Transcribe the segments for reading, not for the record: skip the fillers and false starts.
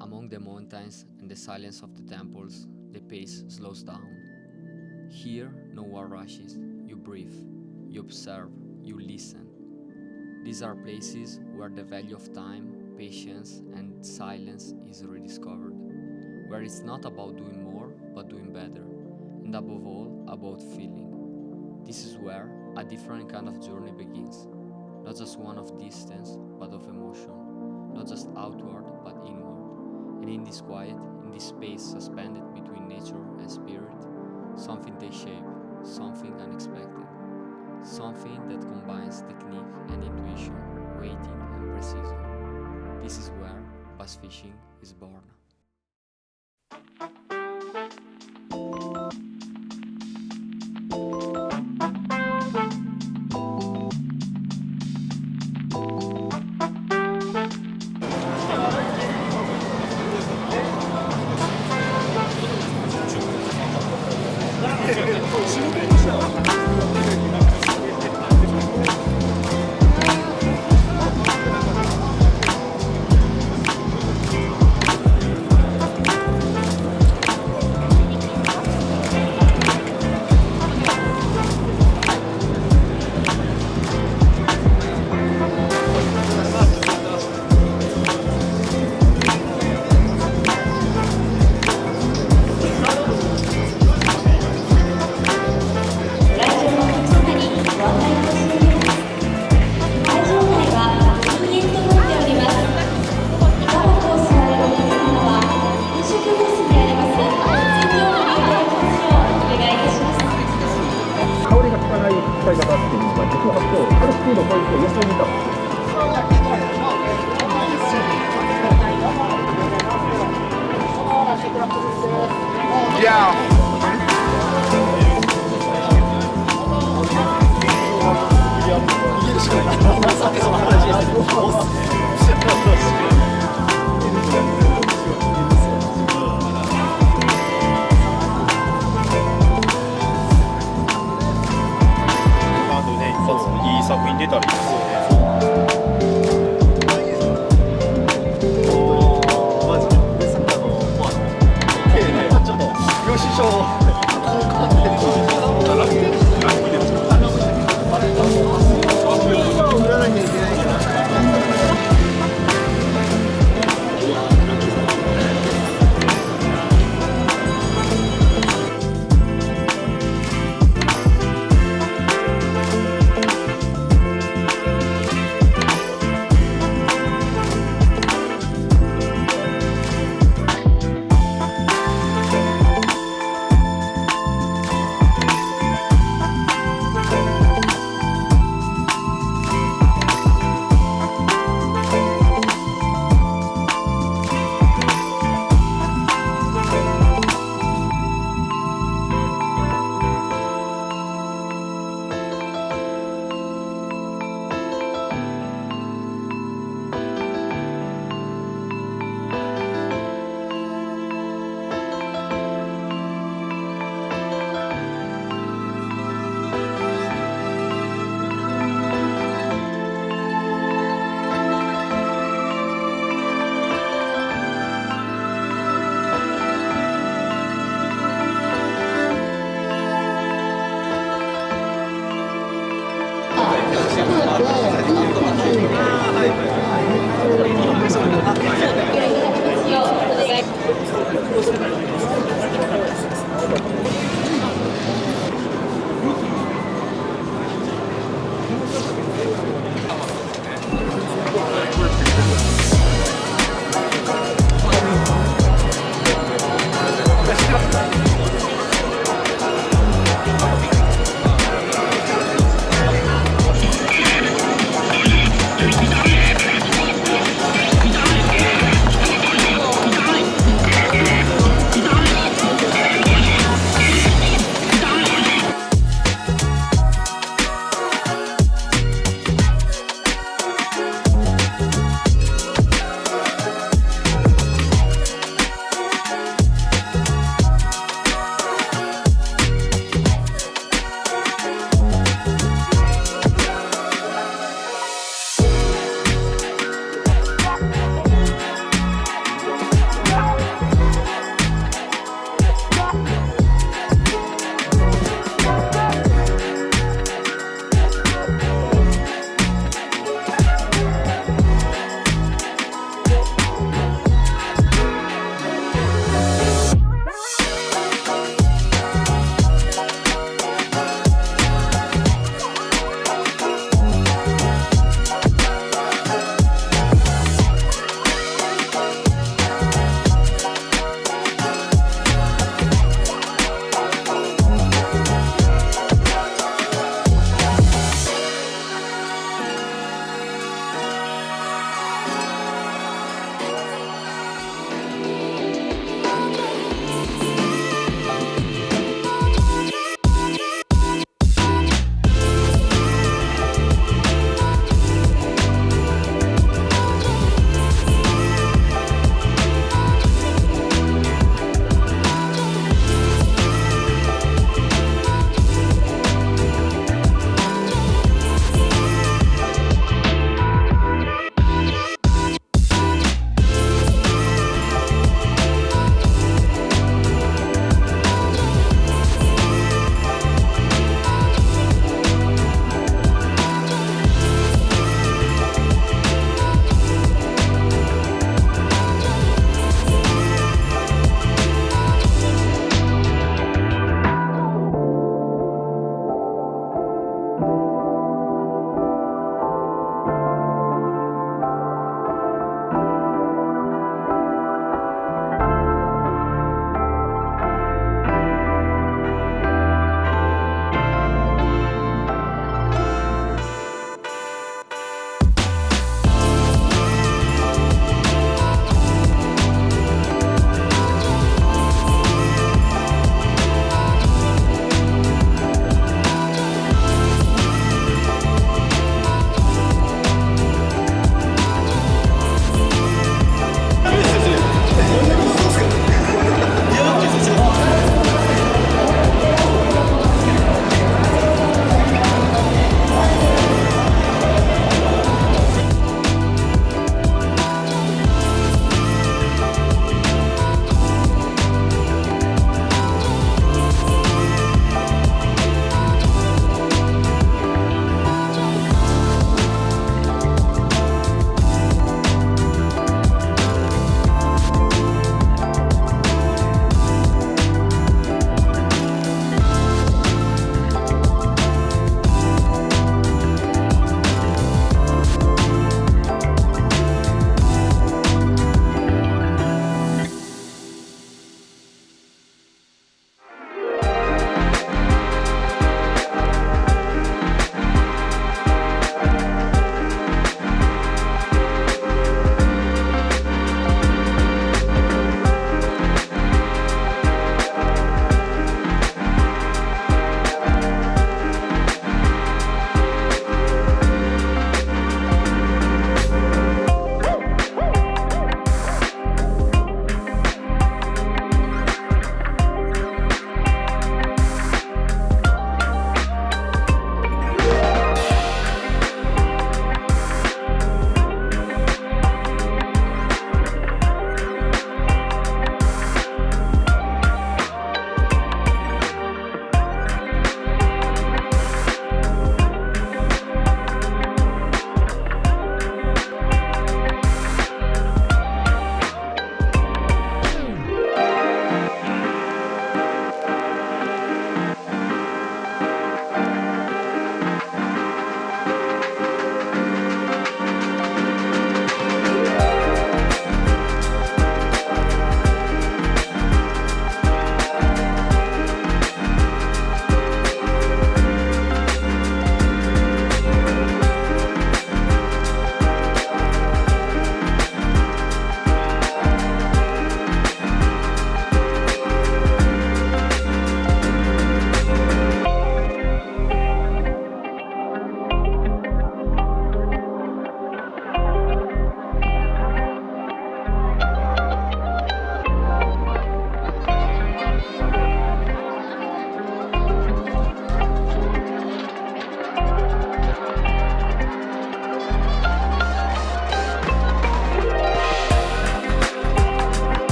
Among the mountains and the silence of the temples, the pace slows down. Here, no one rushes. You breathe, you observe, you listen. These are places where the value of time, patience, and silence is rediscovered. Where it's not about doing more, but doing better. And above all, about feeling. This is where a different kind of journey begins. Not just one of distance, but of emotion. Not just outward, but inward. And in this quiet, in this space suspended between nature and spirit, something takes shape, something unexpected. Something that combines technique and intuition, waiting and precision. This is where bass fishing is born.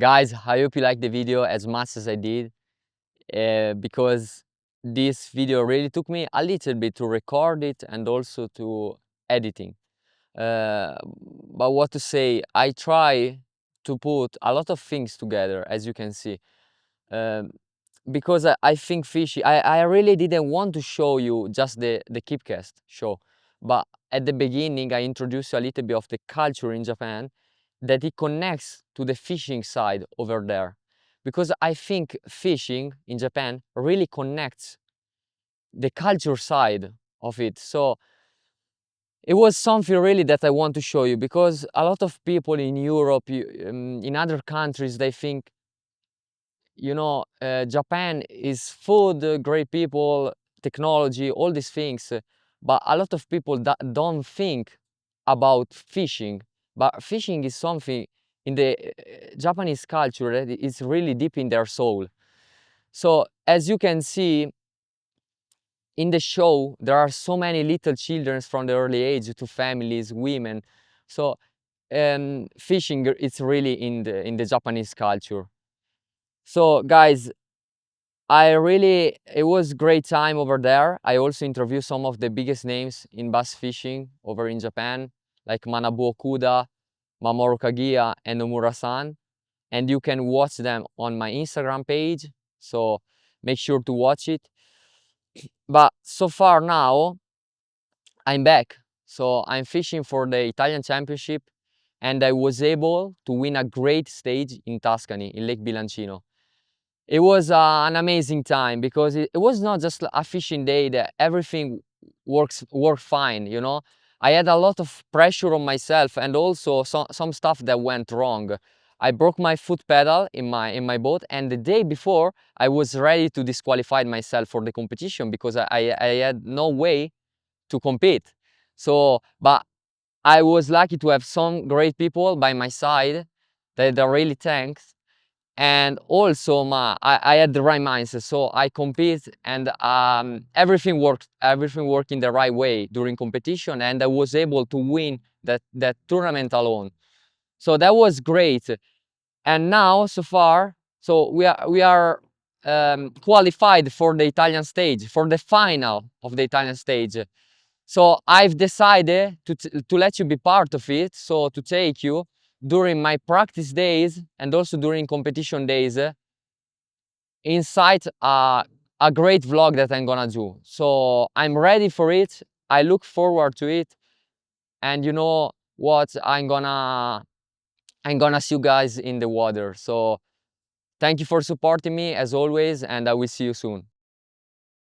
Guys, I hope you liked the video as much as I did, because this video really took me a little bit to record it and also to editing. But what to say, I try to put a lot of things together, as you can see. Um, because I think fishing, I really didn't want to show you just the Keepcast show, but at the beginning I introduced you a little bit of the culture in Japan, that it connects to the fishing side over there. Because I think fishing in Japan really connects the culture side of it. So it was something really that I want to show you, because a lot of people in Europe, in other countries, they think, you know, Japan is food, great people, technology, all these things. But a lot of people don't think about fishing. But fishing is something in the Japanese culture that is really deep in their soul. So as you can see in the show, there are so many little children from the early age to families, women. So fishing is really in the Japanese culture. So guys, it was great time over there. I also interviewed some of the biggest names in bass fishing over in Japan, like Manabu Okuda, Mamoru Kagiya, and Nomura-san. And you can watch them on my Instagram page, so make sure to watch it. But so far now, I'm back. So I'm fishing for the Italian Championship, and I was able to win a great stage in Tuscany, in Lake Bilancino. It was an amazing time, because it was not just a fishing day that everything worked fine, you know. I had a lot of pressure on myself, and also some stuff that went wrong. I broke my foot pedal in my boat, and the day before I was ready to disqualify myself for the competition, because I had no way to compete. So, but I was lucky to have some great people by my side that are really thanks. And also I had the right mindset, so I compete, and everything worked in the right way during competition, and I was able to win that tournament alone. So that was great. And now so far, so we are qualified for the Italian stage, for the final of the Italian stage. So I've decided to let you be part of it, so to take you during my practice days and also during competition days, inside a great vlog that I'm gonna do. So I'm ready for it. I look forward to it. And you know what? I'm gonna see you guys in the water. So thank you for supporting me as always, and I will see you soon.